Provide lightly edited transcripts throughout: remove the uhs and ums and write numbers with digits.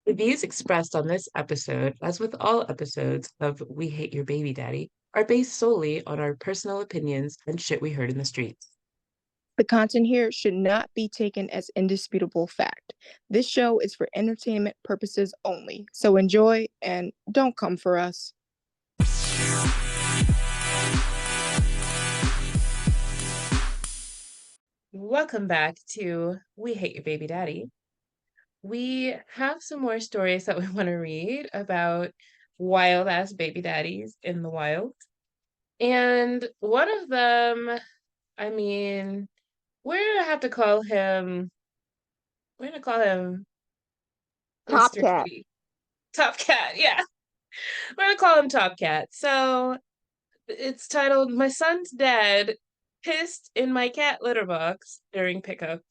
The views expressed on this episode, as with all episodes of We Hate Your Baby Daddy, are based solely on our personal opinions and shit we heard in the streets. The content here should not be taken as indisputable fact. This show is for entertainment purposes only, so enjoy and don't come for us. Welcome back to We Hate Your Baby Daddy. We have some more stories that we want to read about wild ass baby daddies in the wild. And one of them, I mean, we're gonna have to call him, we're gonna call him Top Mr. Cat. Kitty. Top Cat, yeah. We're gonna call him Top Cat. So it's titled My Son's Dad Pissed in My Cat Litter Box During Pickup.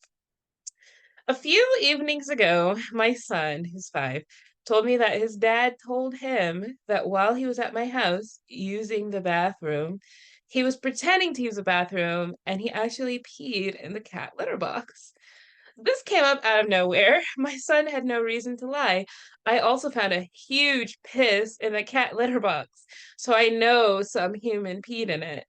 A few evenings ago, my son, who's 5, told me that his dad told him that while he was at my house using the bathroom, he was pretending to use a bathroom and he actually peed in the cat litter box. This came up out of nowhere. My son had no reason to lie. I also found a huge piss in the cat litter box, so I know some human peed in it.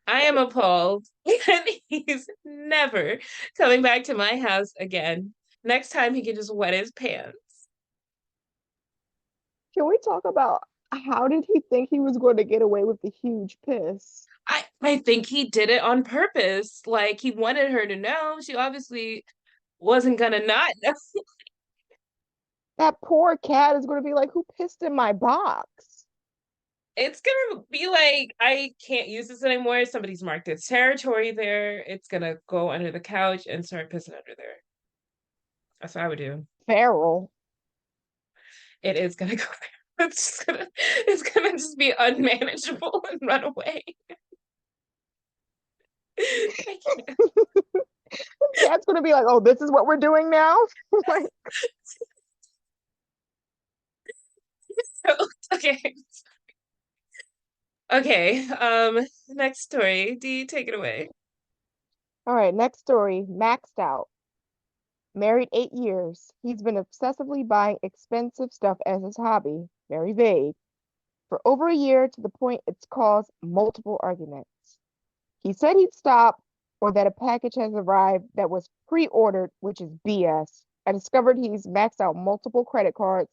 I am appalled, and he's never coming back to my house again. Next time, he can just wet his pants. Can we talk about how did he think he was going to get away with the huge piss? I think he did it on purpose. Like, he wanted her to know. She obviously wasn't gonna not know. That poor cat is going to be like, who pissed in my box? It's gonna be like, I can't use this anymore. Somebody's marked its territory there. It's gonna go under the couch and start pissing under there. That's what I would do. Feral. It is gonna go there. It's gonna just be unmanageable and run away. I can't. Cat's going to be like, oh, this is what we're doing now? Like, Okay. Okay. Next story. D, take it away. all right, next story. Maxed out. Married 8 years. He's been obsessively buying expensive stuff as his hobby. Very vague. For over a year to the point it's caused multiple arguments. He said he'd stop or that a package has arrived that was pre-ordered, which is BS. I discovered he's maxed out multiple credit cards,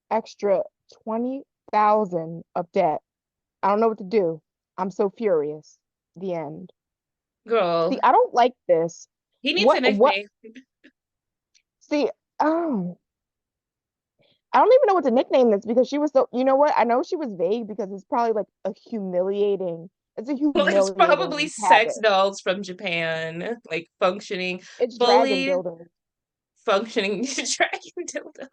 extra 20,000 of debt. I don't know what to do. I'm so furious. The end. Girl, See, I don't like this. he needs a What nickname. see, I don't even know what to nickname this because she was so, you know what? I know she was vague because it's probably like it's a Well, it's probably humiliating sex habit. dolls from Japan, like functioning, It's dragon fully dildos. functioning dragon dildos.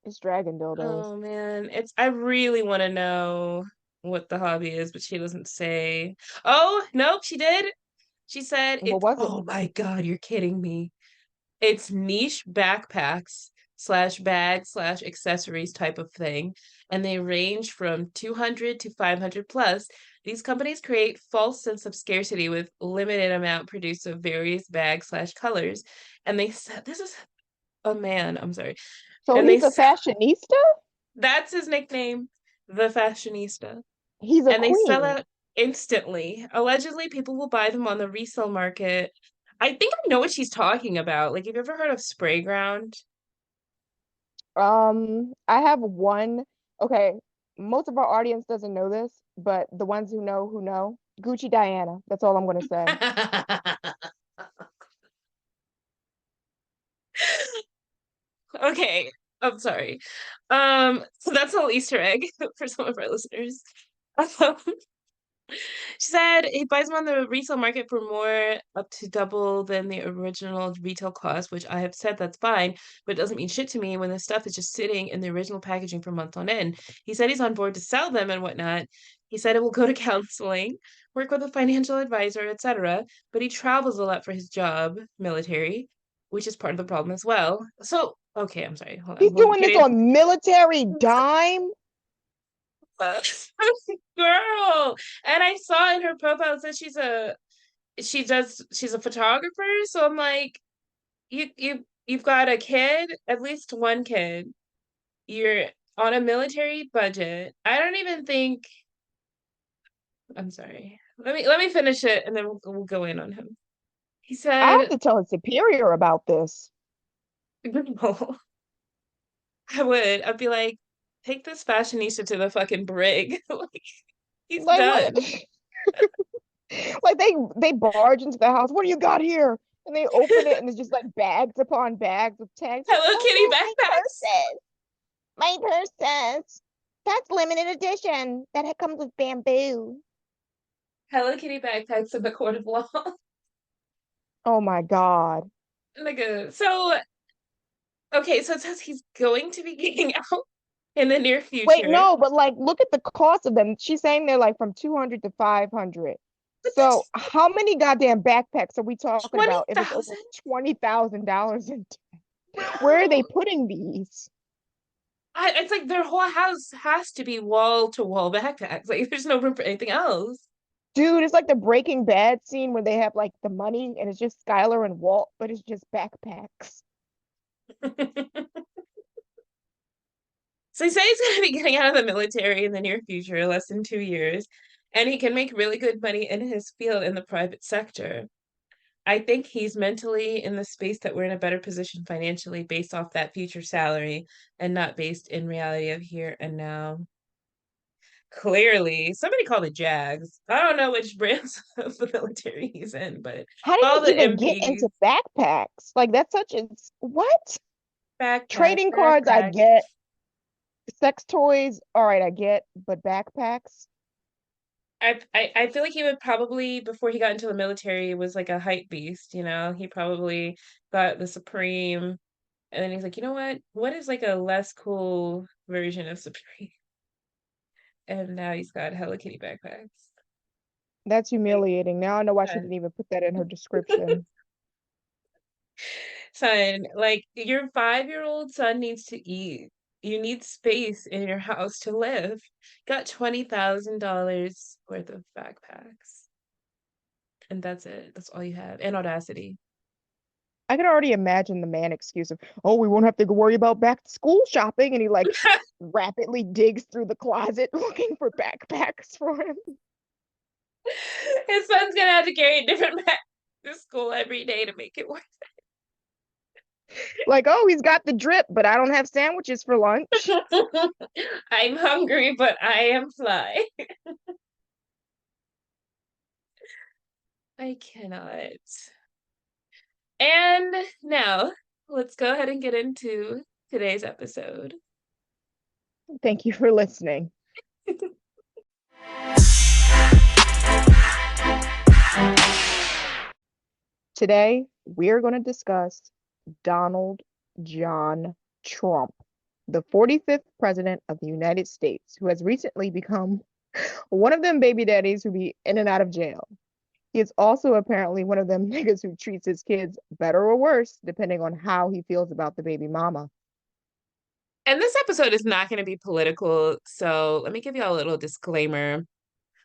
It's dragon dildos. Oh man, I really want to know what the hobby is, but she doesn't say. Oh, nope, she did. She said What it's, was it? oh my God, you're kidding me. It's niche backpacks slash bags slash accessories type of thing, and they range from 200 to 500 plus. These companies create false sense of scarcity with limited amount produced of various bags slash colors. And they said, this is a man, I'm sorry. So And they he's a said, fashionista? that's his nickname, the Fashionista. He's a And they sell queen. out instantly. Allegedly, people will buy them on the resale market. I think I know what she's talking about. Like, have you ever heard of Spray Ground? I have one. Okay, most of our audience doesn't know this, but the ones who know. Gucci Diana. That's all I'm gonna say. Okay, I'm sorry. So that's a little Easter egg for some of our listeners. Um, she said he buys them on the resale market for more up to double than the original retail cost, which I have said that's fine, but it doesn't mean shit to me when the stuff is just sitting in the original packaging for months on end. He said he's on board to sell them and whatnot. He said it will go to counseling, work with a financial advisor, etc. But he travels a lot for his job, military, which is part of the problem as well. So, okay, I'm sorry. Hold on. He's We'll doing get this in. on military dime. Girl, and I saw in her profile it says she's a photographer. So I'm like, you've got a kid, at least one kid. You're on a military budget. I don't even think I'm sorry. Let me finish it and then we'll go in on him. He I have said, to tell his superior about this. no, I would. I'd be like, take this fashionista to the fucking brig. Like, he's Like what? done. Like they barge into the house. What do you got here? And they open it and it's just like bags upon bags of tags. Hello Oh Kitty look, my backpacks. purses. My purses. That's limited edition. That comes with bamboo. Hello Kitty backpacks in the court of law. Oh my God. So okay, so it says he's going to be getting out in the near Wait, future. no, but like look at the cost of them. She's saying they're like from 200 to 500. But So that's how many goddamn backpacks are we talking about if it's over 20,000? $20,000 in where are they No. putting these? It's like their whole house has to be wall to wall backpacks. Like there's no room for anything else. Dude, it's like the Breaking Bad scene where they have like the money and it's just Skylar and Walt, but it's just backpacks. So he said he's going to be getting out of the military in the near future, less than 2 years, and he can make really good money in his field in the private sector. I think he's mentally in the space that we're in a better position financially based off that future salary and not based in reality of here and now. Clearly, somebody called it Jags. I don't know which branch of the military he's in, but How did all he the even get MPs, into backpacks? Like that's such a what? backpack, Trading cards, I backpack. get. Sex toys, all right, I get, but backpacks? I feel like he would probably before he got into the military was like a hype beast, you know. He probably got the Supreme, and then he's like, you know what? What is like a less cool version of Supreme? And now he's got Hello Kitty backpacks. That's Like, humiliating. Now I know why she son, didn't even put that in her description. son, like your 5-year-old son needs to eat. You need space in your house to live. Got $20,000 worth of backpacks, and that's it. That's all you have, and Audacity. I can already imagine the man excuse of, oh, we won't have to worry about back to school shopping. And he like rapidly digs through the closet looking for backpacks for him. His son's gonna have to carry a different bag to school every day to make it work. Like, oh, he's got the drip, but I don't have sandwiches for lunch. I'm hungry, but I am fly. I cannot. And now let's go ahead and get into today's episode. Thank you for listening. Today, we're going to discuss Donald John Trump, the 45th president of the United States, who has recently become one of them baby daddies who be in and out of jail. He is also apparently one of them niggas who treats his kids better or worse, depending on how he feels about the baby mama. And this episode is not going to be political, so let me give you all a little disclaimer.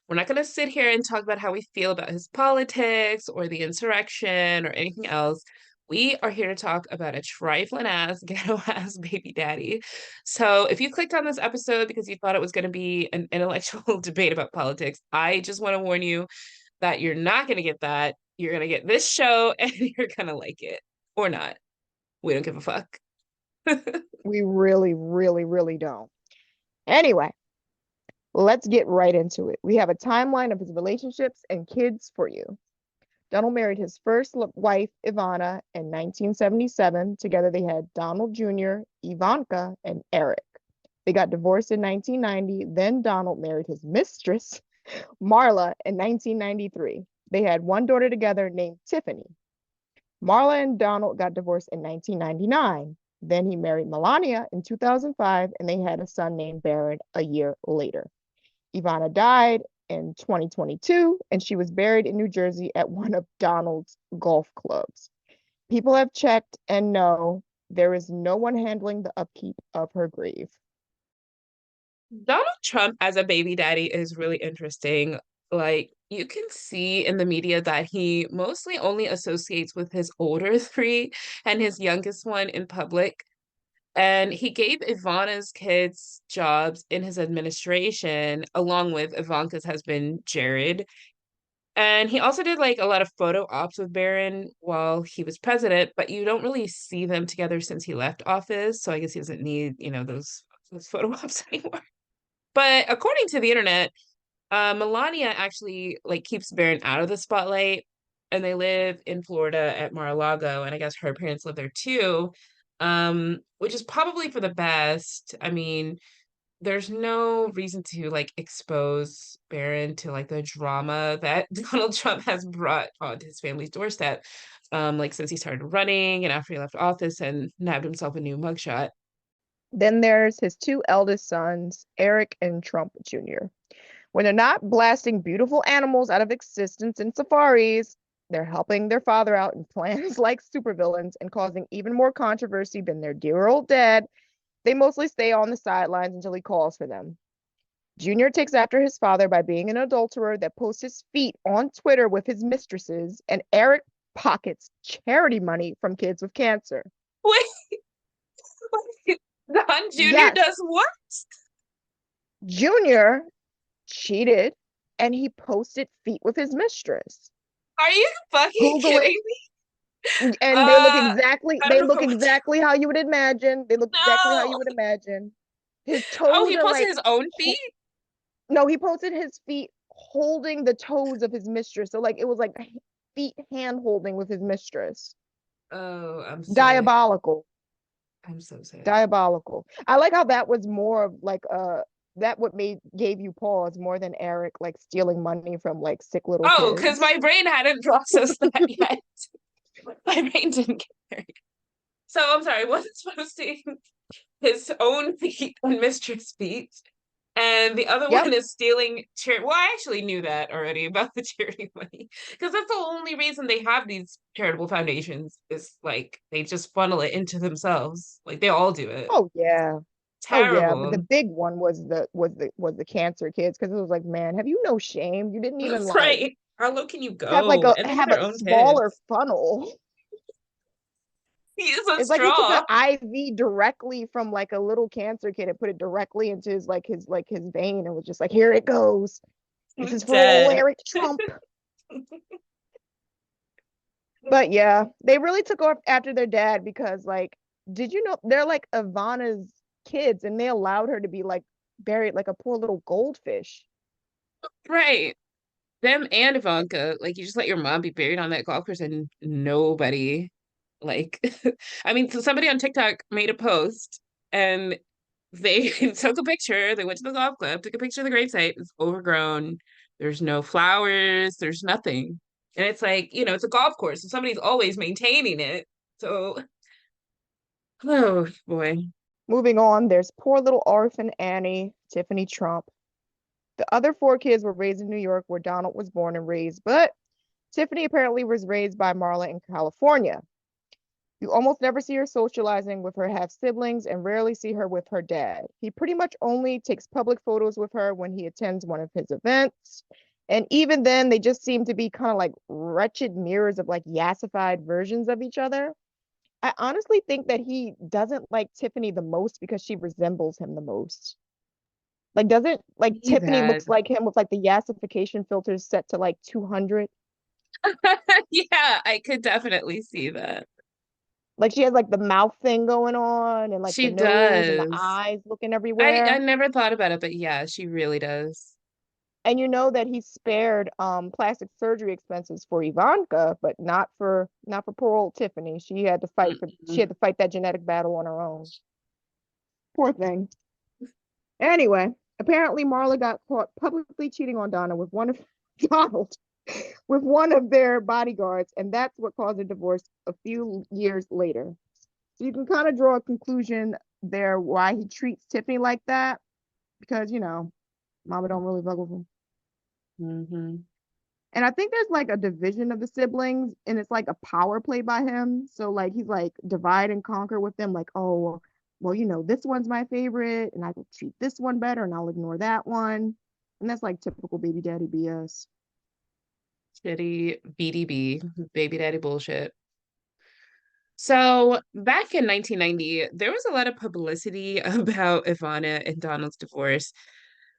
We're not going to sit here and talk about how we feel about his politics or the insurrection or anything else. We are here to talk about a trifling ass, ghetto ass baby daddy. So if you clicked on this episode because you thought it was going to be an intellectual debate about politics, I just want to warn you that you're not going to get that. You're going to get this show and you're going to like it or not. We don't give a fuck. We really, really, really don't. Anyway, let's get right into it. We have a timeline of his relationships and kids for you. Donald married his first wife, Ivana, in 1977. Together they had Donald Jr., Ivanka, and Eric. They got divorced in 1990. Then Donald married his mistress, Marla, in 1993. They had one daughter together named Tiffany. Marla and Donald got divorced in 1999. Then he married Melania in 2005, and they had a son named Baron a year later. Ivana died in 2022, and she was buried in New Jersey at one of Donald's golf clubs. People have checked and know there is no one handling the upkeep of her grave. Donald Trump as a baby daddy is really interesting. Like, you can see in the media that he mostly only associates with his older three and his youngest one in public. And he gave Ivana's kids jobs in his administration, along with Ivanka's husband, Jared. And he also did like a lot of photo ops with Barron while he was president, but you don't really see them together since he left office. So I guess he doesn't need, those photo ops anymore. But according to the internet, Melania actually like keeps Barron out of the spotlight, and they live in Florida at Mar-a-Lago, and I guess her parents live there too, which is probably for the best. I mean, there's no reason to like expose Barron to like the drama that Donald Trump has brought onto his family's doorstep, like since he started running and after he left office and nabbed himself a new mugshot. Then there's his two eldest sons, Eric and Trump Jr. When they're not blasting beautiful animals out of existence in safaris, they're helping their father out in plans like supervillains and causing even more controversy than their dear old dad. They mostly stay on the sidelines until he calls for them. Junior takes after his father by being an adulterer that posts his feet on Twitter with his mistresses, and Eric pockets charity money from kids with cancer. Wait, Don Jr. Yes, does what? Junior cheated and he posted feet with his mistress. Are you fucking Google it. kidding me? And I they don't look know what to. exactly how you would imagine. They look exactly how you No. would imagine. His Oh, toes he are posted like his own feet? no, he posted his feet holding the toes of his mistress. So like it was like feet hand holding with his mistress. Oh, I'm sick. Diabolical. I'm so sick. Diabolical. I like how that was more of like that what made gave you pause more than Eric like stealing money from like sick little Oh, because kids. my brain hadn't processed that yet. My brain didn't get there. So I'm sorry, wasn't posting his own feet and mistress feet. And the other Yep. one is stealing charity. Well, I actually knew that already about the charity money because that's the only reason they have these charitable foundations is like they just funnel it into themselves. Like they all do it. Oh yeah. Oh yeah, but the Terrible. big one was the cancer kids because it was like, man, have you no shame? You didn't even like Right. How low can you go? And they have have their a own smaller kids. funnel. He is a It's like he took an straw. IV directly from like a little cancer kid and put it directly into his vein and was just like, here it goes. This is for old Dead. Eric Trump. But yeah, they really took off after their dad because like, did you know they're like Ivana's kids and they allowed her to be like buried like a poor little goldfish. Right. Them and Ivanka, like you just let your mom be buried on that golf course and nobody like I mean, so somebody on TikTok made a post and they took a picture, they went to the golf club, took a picture of the gravesite, it's overgrown, there's no flowers, there's nothing. And it's like, it's a golf course, so somebody's always maintaining it. So, oh boy. Moving on, there's poor little orphan Annie, Tiffany Trump. The other four kids were raised in New York, where Donald was born and raised, but Tiffany apparently was raised by Marla in California. You almost never see her socializing with her half siblings and rarely see her with her dad. He pretty much only takes public photos with her when he attends one of his events. And even then, they just seem to be kind of like wretched mirrors of like yassified versions of each other. I honestly think that he doesn't like Tiffany the most because she resembles him the most. Like, doesn't like See Tiffany that. looks like him with like the yassification filters set to like 200? Yeah, I could definitely see that. Like she has like the mouth thing going on and like the She nose and the does. eyes looking I everywhere. never thought about it, but yeah, she really does. And you know that he spared plastic surgery expenses for Ivanka, but not for poor old Tiffany. She Mm-mm. had to fight that genetic battle on her own. Poor thing. Anyway, apparently Marla got caught publicly cheating on Donna with one of Donald with one of their bodyguards, and that's what caused a divorce a few years later. So you can kind of draw a conclusion there why he treats Tiffany like that, because Mama don't really fuck with him. Hmm. And I think there's like a division of the siblings, and it's like a power play by him. So like he's like divide and conquer with them, like, oh, well, this one's my favorite, and I will treat this one better, and I'll ignore that one. And that's like typical baby daddy BS. Shitty BDB, baby daddy bullshit. So back in 1990, there was a lot of publicity about Ivana and Donald's divorce.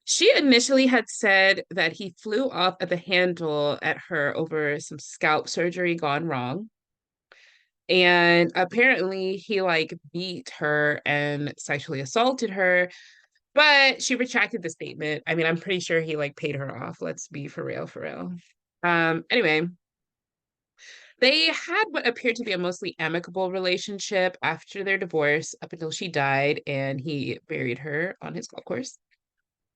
She initially had said that he flew off at the handle at her over some scalp surgery gone wrong. And apparently he like beat her and sexually assaulted her, but she retracted the statement. I mean, I'm pretty sure he like paid her off. Let's be for real, for real. Anyway, they had what appeared to be a mostly amicable relationship after their divorce up until she died and he buried her on his golf course.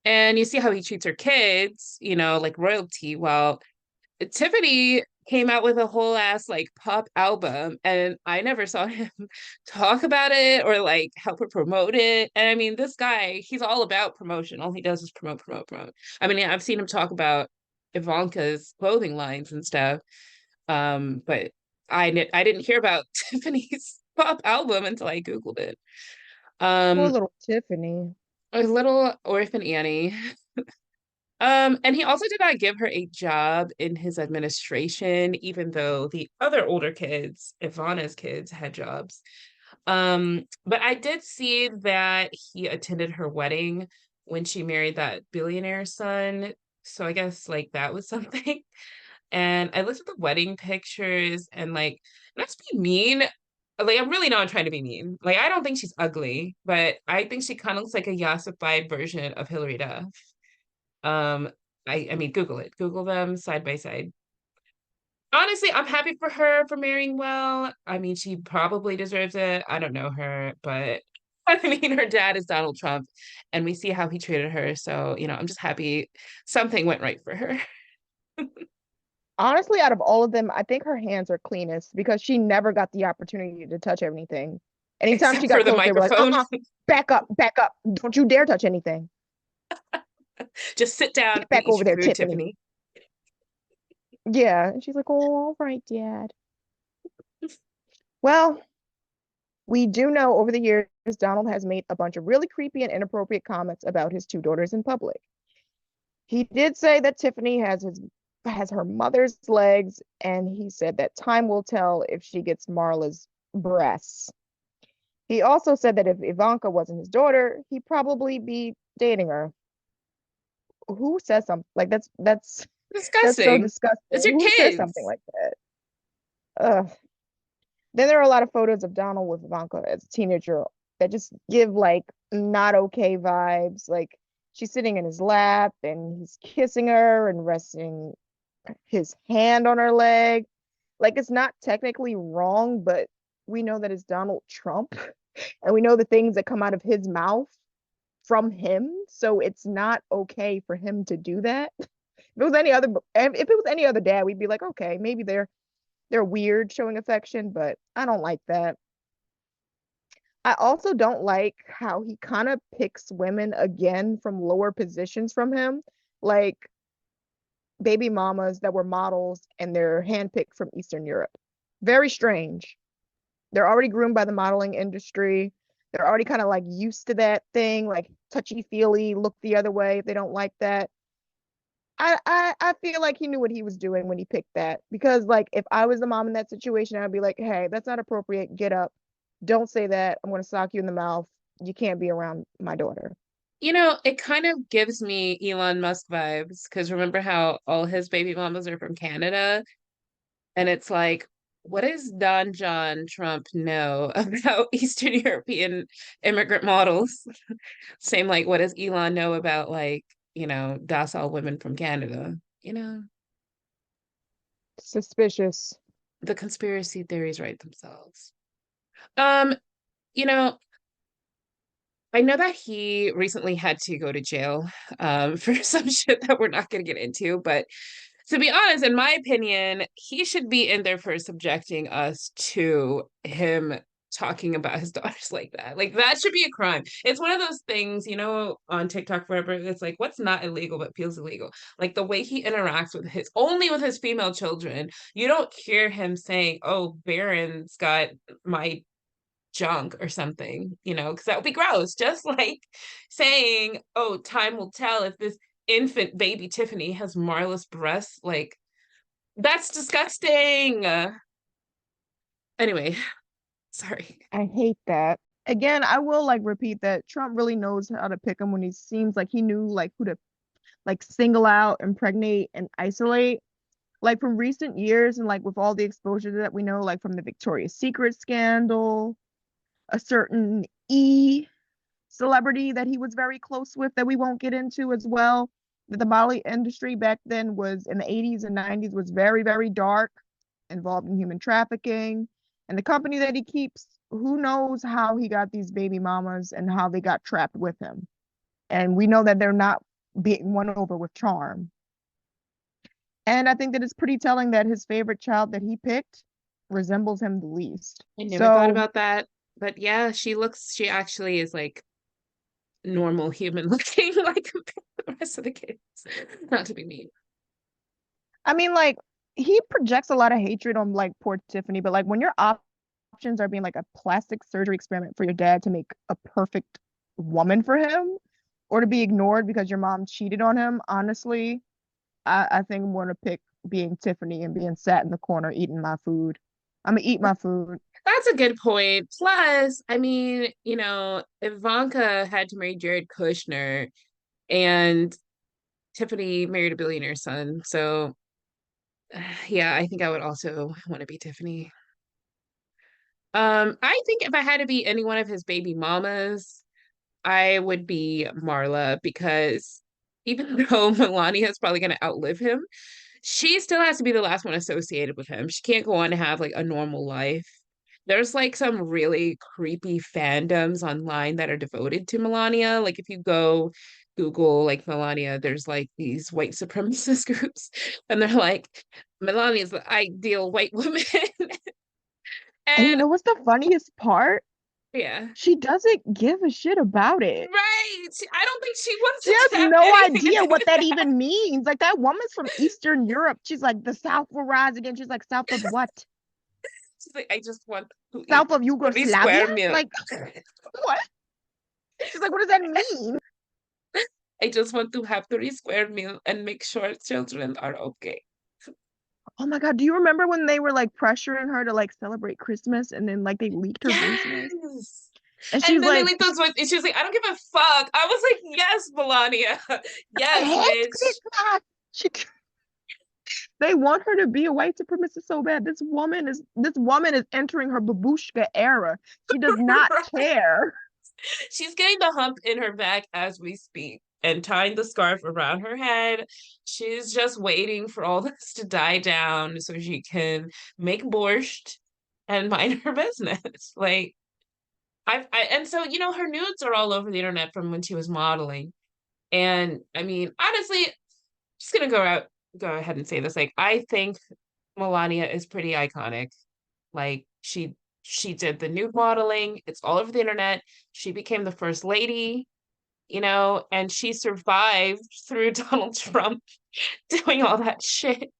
And you see how he treats her kids, like royalty. Well, Tiffany came out with a whole ass like pop album, and I never saw him talk about it or like help her promote it. And I mean, this guy, he's all about promotion. All he does is promote, promote, promote. I mean, I've seen him talk about Ivanka's clothing lines and stuff. But I didn't hear about Tiffany's pop album until I Googled it. Poor Um, little Tiffany. a little orphan Annie. And he also did not give her a job in his administration, even though the other older kids, Ivana's kids, had jobs. But I did see that he attended her wedding when she married that billionaire son. So I guess like that was something. And I looked at the wedding pictures and like, not to be mean, like I'm really not trying to be mean. Like I don't think she's ugly, but I think she kind of looks like a yassified version of Hillary Duff. Um, I mean, Google it. Google them side by side. Honestly, I'm happy for her for marrying well. I mean, she probably deserves it. I don't know her, but I mean, her dad is Donald Trump, and we see how he treated her. So, I'm just happy something went right for her, Honestly, out of all of them, I think her hands are cleanest because she never got the opportunity to touch anything. Anytime she except for got the close, they were like, microphone. back up, back up. Don't you dare touch anything. Just sit down Get and back eat over your there, food, Tiffany. Tiffany. Yeah. And she's like, oh, all right, Dad. Well, we do know over the years, Donald has made a bunch of really creepy and inappropriate comments about his two daughters in public. He did say that Tiffany has her mother's legs, and he said that time will tell if she gets Marla's breasts. He also said that if Ivanka wasn't his daughter, he'd probably be dating her. Who says something like that's so Disgusting. It's disgusting. your Who says something kids. like that? Ugh. Then there are a lot of photos of Donald with Ivanka as a teenager that just give like not okay vibes. Like she's sitting in his lap and he's kissing her and resting his hand on her leg. Like it's not technically wrong, but we know that it's Donald Trump and we know the things that come out of his mouth from him. So it's not okay for him to do that. If it was any other dad, we'd be like, okay, maybe they're weird showing affection, but I don't like that. I also don't like how he kind of picks women again from lower positions from him, like baby mamas that were models and they're handpicked from Eastern Europe. Very strange. They're already groomed by the modeling industry. They're already kind of like used to that thing, like touchy feely, look the other way if they don't like that. I feel like he knew what he was doing when he picked that because like if I was the mom in that situation, I'd be like, hey, that's not appropriate. Get up. Don't say that. I'm gonna sock you in the mouth. You can't be around my daughter. It kind of gives me Elon Musk vibes because remember how all his baby mamas are from Canada? And it's like, what does Don John Trump know about Eastern European immigrant models? Same like, what does Elon know about like, docile women from Canada? Suspicious. The conspiracy theories write themselves. Um, you know, I know that he recently had to go to jail for some shit that we're not going to get into, but to be honest, in my opinion, he should be in there for subjecting us to him talking about his daughters like that. Like that should be a crime. It's one of those things, on TikTok forever. It's like what's not illegal but feels illegal. Like the way he interacts with his female children. You don't hear him saying, "Oh, Baron's got my junk or something," because that would be gross. Just like saying, "Oh, time will tell if this infant baby Tiffany has Marla's breasts." Like, that's disgusting. Anyway, Sorry. I hate that. Again, I will like repeat that Trump really knows how to pick him when he seems like he knew like who to like single out, impregnate, and isolate. Like from recent years and like with all the exposure that we know, like from the Victoria's Secret scandal, a certain celebrity that he was very close with that we won't get into as well. That the modeling industry back then was in the 80s and 90s was very, very dark, involved in human trafficking. And the company that he keeps, who knows how he got these baby mamas and how they got trapped with him. And we know that they're not being won over with charm. And I think that it's pretty telling that his favorite child that he picked resembles him the least. I never thought So, about that. But yeah, she actually is like normal human looking, like compared to the rest of the kids. Not to be mean. I mean, like, he projects a lot of hatred on like poor Tiffany, but like when your options are being like a plastic surgery experiment for your dad to make a perfect woman for him, or to be ignored because your mom cheated on him, honestly, I think I'm gonna pick being Tiffany and being sat in the corner eating my food. I'm gonna eat my food. That's a good point. Plus, I mean, Ivanka had to marry Jared Kushner and Tiffany married a billionaire son. So, yeah, I think I would also want to be Tiffany. I think if I had to be any one of his baby mamas, I would be Marla because even though Melania is probably going to outlive him, she still has to be the last one associated with him. She can't go on to have like a normal life. There's like some really creepy fandoms online that are devoted to Melania. Like if you go Google like Melania, there's like these white supremacist groups, and they're like, Melania's the ideal white woman. And you And know what's the funniest part? yeah, She doesn't give a shit about it. right. I don't think she wants She it has to have no anything to idea do what with that that. even means. Like that woman's from Eastern Europe. She's like, the South will rise again. She's like, South of what? She's like, I just want to eat South of 30 Yugoslavia? square meal. Like, what? She's like, what does that mean? I just want to have 30 square meal and make sure children are okay. Oh my God. Do you remember when they were like pressuring her to like celebrate Christmas and then like they leaked her voicemails? Yes. And And she's then they like, leaked those voice and she was like, I don't give a fuck. I was like, yes, Melania. I Yes, hate bitch. Christmas. She, they want her to be a white supremacist so bad. This woman is entering her babushka era. She does not Right. care. She's getting the hump in her back as we speak and tying the scarf around her head. She's just waiting for all this to die down so she can make borscht and mind her business. Like and so her nudes are all over the internet from when she was modeling. And I mean, honestly, just gonna go ahead and say this. Like, I think Melania is pretty iconic. Like, she did the nude modeling. It's all over the internet. She became the first lady, and she survived through Donald Trump doing all that shit.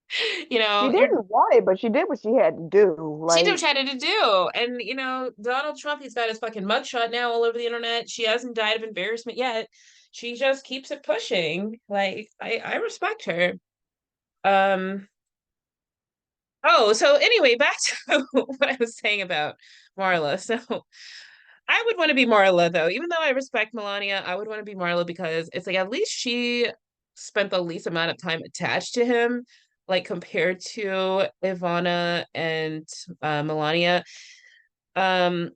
She You're didn't want it, but she did what she had to do. She did what Like, she had to do. And Donald Trump, he's got his fucking mugshot now all over the internet. She hasn't died of embarrassment yet. She just keeps it pushing. Like, I respect her. Um oh, so anyway, back to what I was saying about Marla. So I would want to be Marla though. Even though I respect Melania, I would want to be Marla because it's like at least she spent the least amount of time attached to him, like compared to Ivana and Melania. Um,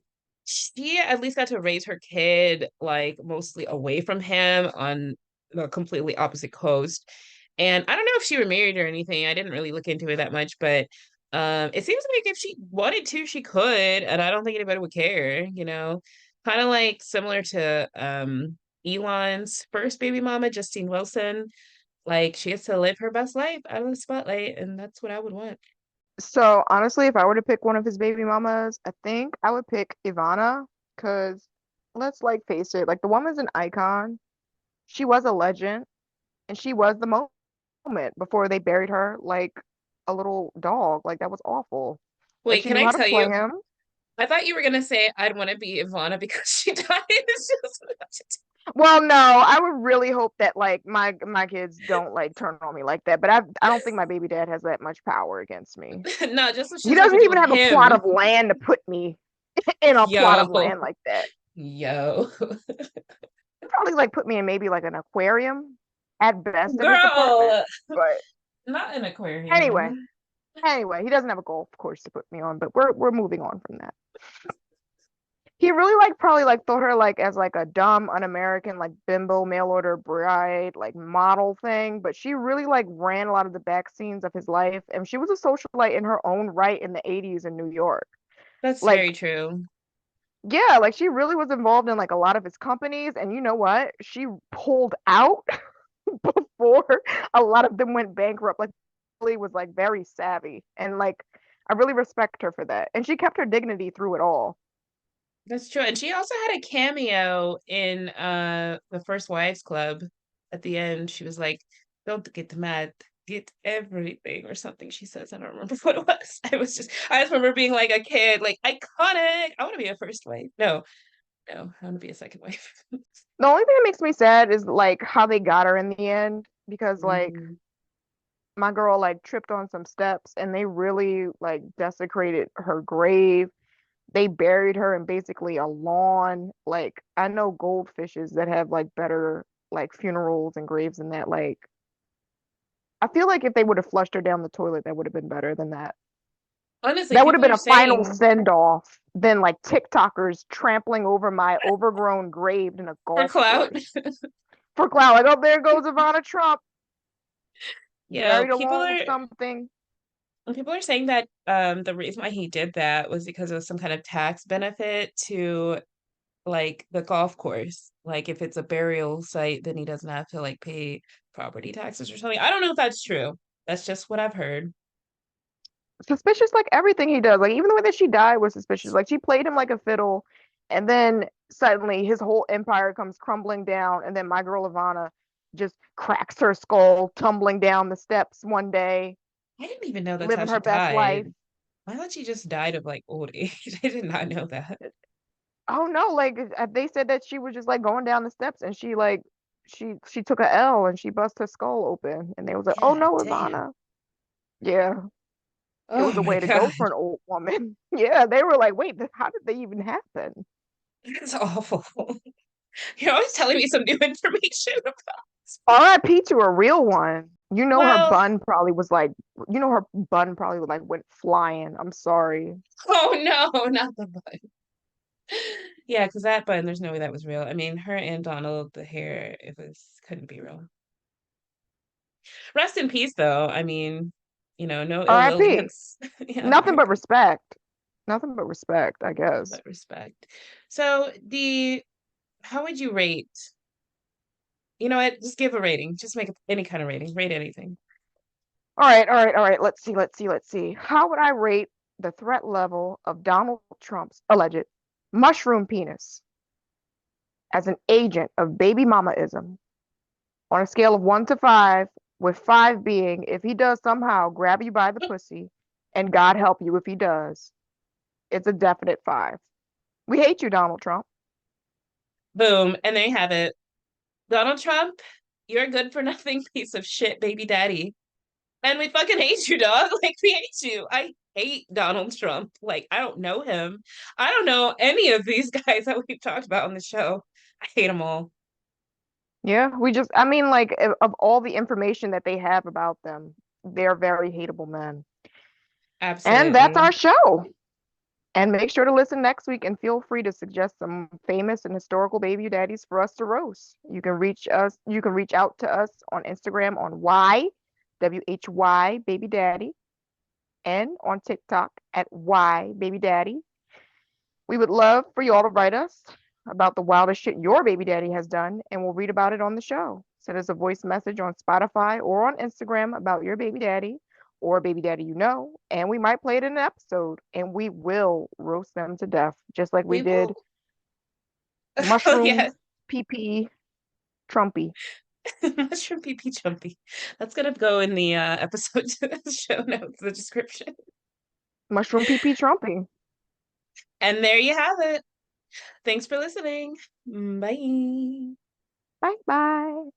she at least got to raise her kid like mostly away from him on the completely opposite coast. And I don't know if she remarried or anything. I didn't really look into it that much, but it seems like if she wanted to, she could, and I don't think anybody would care. Kind of like similar to Elon's first baby mama, Justine Wilson. Like she gets to live her best life out of the spotlight, and that's what I would want. so honestly, if I were to pick one of his baby mamas, I think I would pick Ivana, because let's like face it, like the woman's an icon. She was a legend, and she was the moment before they buried her like a little dog. Like that was awful. And Wait, she can knew I how to tell play you? him. I thought you were gonna say I'd want to be Ivana because she died. It's just Well, no, I would really hope that like my kids don't like turn on me like that. But I don't think my baby dad has that much power against me. No, just so she He doesn't have to doesn't deal even with have a plot him. of land to put me in a plot of Yo, land like that. yo, He'd probably like put me in maybe like an aquarium at best in his apartment. girl, But not an anyway, aquarium. he doesn't have a golf course to put me on, but we're moving on from that. He really like probably like thought her like as like a dumb, un-American, like bimbo, mail order bride, like model thing. But she really like ran a lot of the back scenes of his life. And she was a socialite in her own right in the 80s in New York. That's very Like, true. yeah, like she really was involved in like a lot of his companies. And you know what? She pulled out before a lot of them went bankrupt. Like really was like very savvy. And like I really respect her for that. And she kept her dignity through it all. That's true. And she also had a cameo in the First Wives Club at the end. She was like, "Don't get mad, get everything," or something she says. I don't remember what it was. I just remember being like a kid, like iconic. I want to be a first wife. No, no, I want to be a second wife. The only thing that makes me sad is like how they got her in the end because like Mhm. my girl like tripped on some steps and they really like desecrated her grave. They buried her in basically a lawn. Like I know goldfishes that have like better like funerals and graves than that. Like I feel like if they would have flushed her down the toilet, that would have been better than that. Honestly, That would have people been are a final saying send off than like TikTokers trampling over my overgrown grave in a for golf clout. course. For clout, like, oh, there goes Ivana Trump, Yo, buried along with something. people are saying that the reason why he did that was because of some kind of tax benefit to like the golf course. Like if it's a burial site, then he doesn't have to like pay property taxes or something. I don't know if that's true. That's just what I've heard. Suspicious like everything he does. Like even the way that she died was suspicious. Like she played him like a fiddle, and then suddenly his whole empire comes crumbling down, and then my girl Ivana just cracks her skull, tumbling down the steps one day, I didn't even know that's how living she her best life. died. I thought she just died of like old age. I did not know that. Oh no, like they said that she was just like going down the steps and she like she took a L and she bust her skull open and they was like, "Oh God no, damn. Ivana." Yeah, it Oh was a my way to go God. for an old woman. Yeah, they were like, "Wait, how did they even happen?" That's awful. You're always telling me some new information about this. R.I.P. to a real one. You know her Well, bun probably was like, you know her bun probably like went flying. I'm sorry. oh no, not the bun. Yeah, because that bun, there's no way that was real. I mean, her and Donald, the hair, it was couldn't be real. Rest in peace, though. I mean, no ill will R.I.P. against, yeah, Nothing but R.I.P. respect. Nothing but respect, I guess. But respect. So how would you rate? You know what? Just give a rating. Just make any kind of rating. Rate anything. All right, all right, all right. Let's see. How would I rate the threat level of Donald Trump's alleged mushroom penis as an agent of baby mamaism on a scale of 1 to 5, with 5 being if he does somehow grab you by the pussy, and God help you if he does, it's a definite 5. We hate you, Donald Trump. Boom. And there you have it. Donald Trump, you're a good for nothing piece of shit, baby daddy. And we fucking hate you, dog. Like, we hate you. I hate Donald Trump. Like, I don't know him. I don't know any of these guys that we've talked about on the show. I hate them all. Yeah, I mean, like, of all the information that they have about them, they're very hateable men. And that's Absolutely. our show. And make sure to listen next week and feel free to suggest some famous and historical baby daddies for us to roast. You can reach out to us on Instagram on WHY Baby Daddy and on TikTok at Y Baby Daddy. We would love for you all to write us about the wildest shit your baby daddy has done, and we'll read about it on the show. Send us a voice message on Spotify or on Instagram about your baby daddy or a baby daddy you know, and we might play it in an episode, and we will roast them to death, just like we We did will. Oh, Mushroom yeah. PP Trumpy. Mushroom PeePee Trumpee. That's going to go in the episode show notes, the description. Mushroom PP Trumpy. And there you have it. Thanks for listening. Bye. Bye bye.